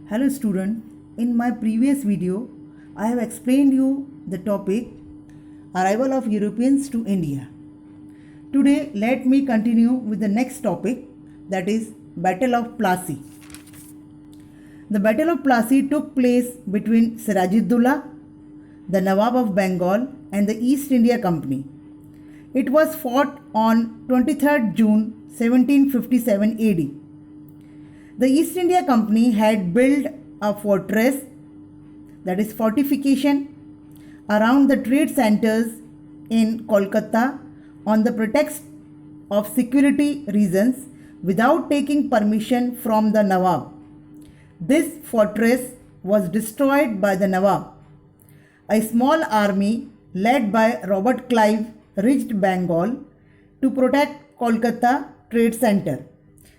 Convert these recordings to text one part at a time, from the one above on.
Hello student, in my previous video I have explained you the topic arrival of Europeans to India. Today let me continue with the next topic, that is Battle of Plassey. The Battle of Plassey took place between Sirajuddaulah, the Nawab of Bengal, and the East India Company. It was fought on 23rd June 1757 AD. The East India Company had built a fortress, that is fortification, around the trade centers in Kolkata on the pretext of security reasons without taking permission from the Nawab. This fortress was destroyed by the Nawab. A small army led by Robert Clive reached Bengal to protect Kolkata trade center.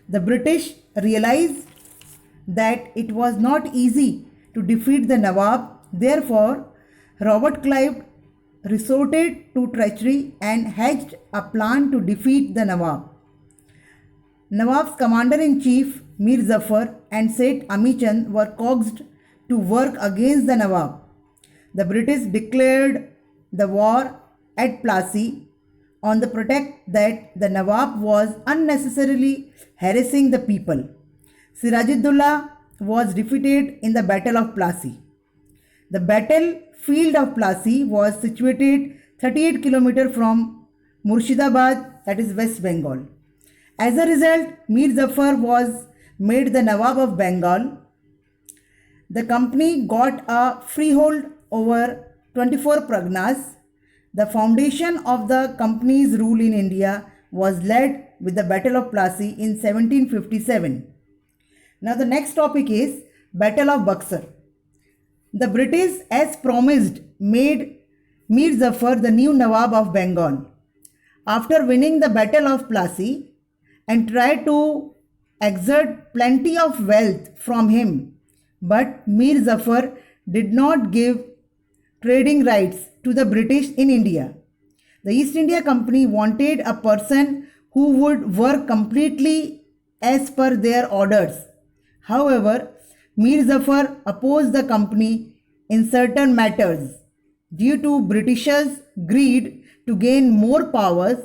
The British realized that it was not easy to defeat the Nawab. Therefore, Robert Clive resorted to treachery and hatched a plan to defeat the Nawab. Nawab's commander-in-chief Mir Zafar and Seth Amichand were coaxed to work against the Nawab. The British declared the war at Plassey on the pretext that the Nawab was unnecessarily harassing the people. Sirajuddaulah was defeated in the Battle of Plassey. The battlefield of Plassey was situated 38 km from Murshidabad, that is West Bengal. As a result, Mir Zafar was made the Nawab of Bengal. The company got a freehold over 24 pragnas. The foundation of the company's rule in India was led with the Battle of Plassey in 1757. Now the next topic is Battle of Buxar. The British, as promised, made Mir Zafar the new Nawab of Bengal. After winning the Battle of Plassey and tried to exert plenty of wealth from him, but Mir Zafar did not give trading rights to the British in India. The East India Company wanted a person who would work completely as per their orders. However, Mir Zafar opposed the company in certain matters. Due to Britishers' greed to gain more powers,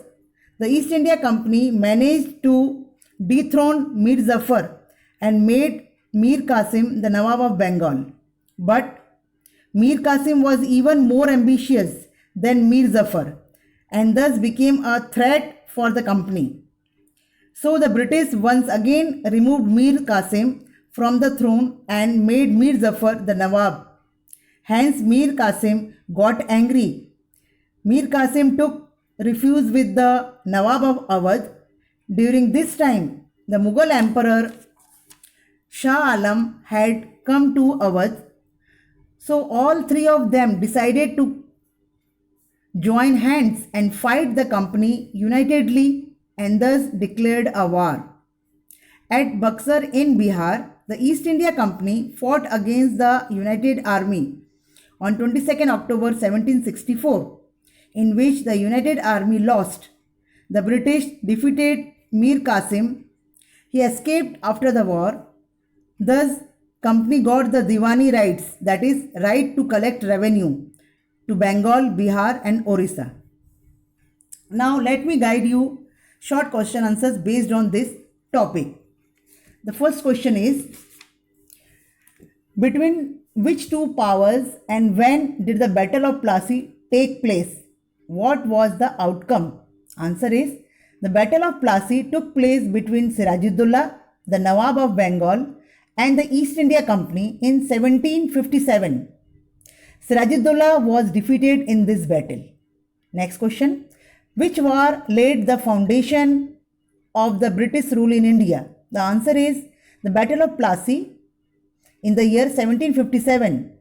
the East India Company managed to dethrone Mir Zafar and made Mir Qasim the Nawab of Bengal. But Mir Qasim was even more ambitious than Mir Zafar and thus became a threat for the company. So the British once again removed Mir Qasim from the throne and made Mir Zafar the Nawab. Hence Mir Qasim got angry. Mir Qasim took refuge with the Nawab of Awadh. During this time, the Mughal Emperor Shah Alam had come to Awadh. So all three of them decided to join hands and fight the company unitedly and thus declared a war. At Buxar in Bihar, the East India Company fought against the United Army on 22nd October 1764, in which the United Army lost. The British defeated Mir Qasim. He escaped after the war. Thus, company got the Diwani rights, that is, right to collect revenue to Bengal, Bihar and Orissa. Now let me guide you short question answers based on this topic. The first question is, between which two powers and when did the Battle of Plassey take place? What was the outcome? Answer is, the Battle of Plassey took place between Sirajuddaulah, the Nawab of Bengal, and the East India Company in 1757. Sirajuddaulah was defeated in this battle. Next question. Which war laid the foundation of the British rule in India? The answer is the Battle of Plassey in the year 1757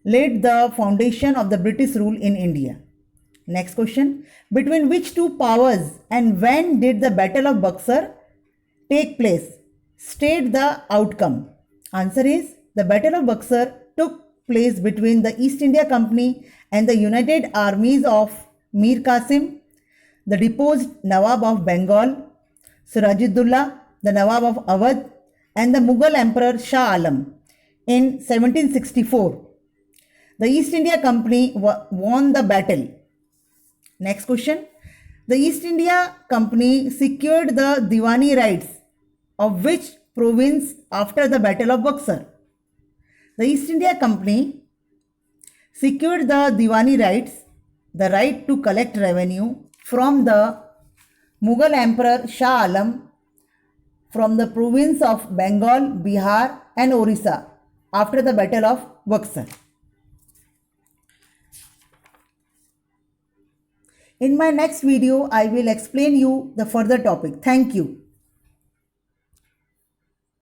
laid the foundation of the British rule in India. Next question. Between which two powers and when did the Battle of Buxar take place? State the outcome. Answer is the Battle of Buxar took place between the East India Company and the united armies of Mir Qasim, the deposed Nawab of Bengal, Sirajuddaulah, the Nawab of Awadh, and the Mughal Emperor Shah Alam. in 1764. The East India Company won the battle. Next question. The East India Company secured the Diwani rights of which province after the Battle of Buxar? The East India Company secured the Diwani rights, the right to collect revenue from the Mughal Emperor Shah Alam from the province of Bengal, Bihar and Orissa after the Battle of Buxar. In my next video, I will explain you the further topic. Thank you.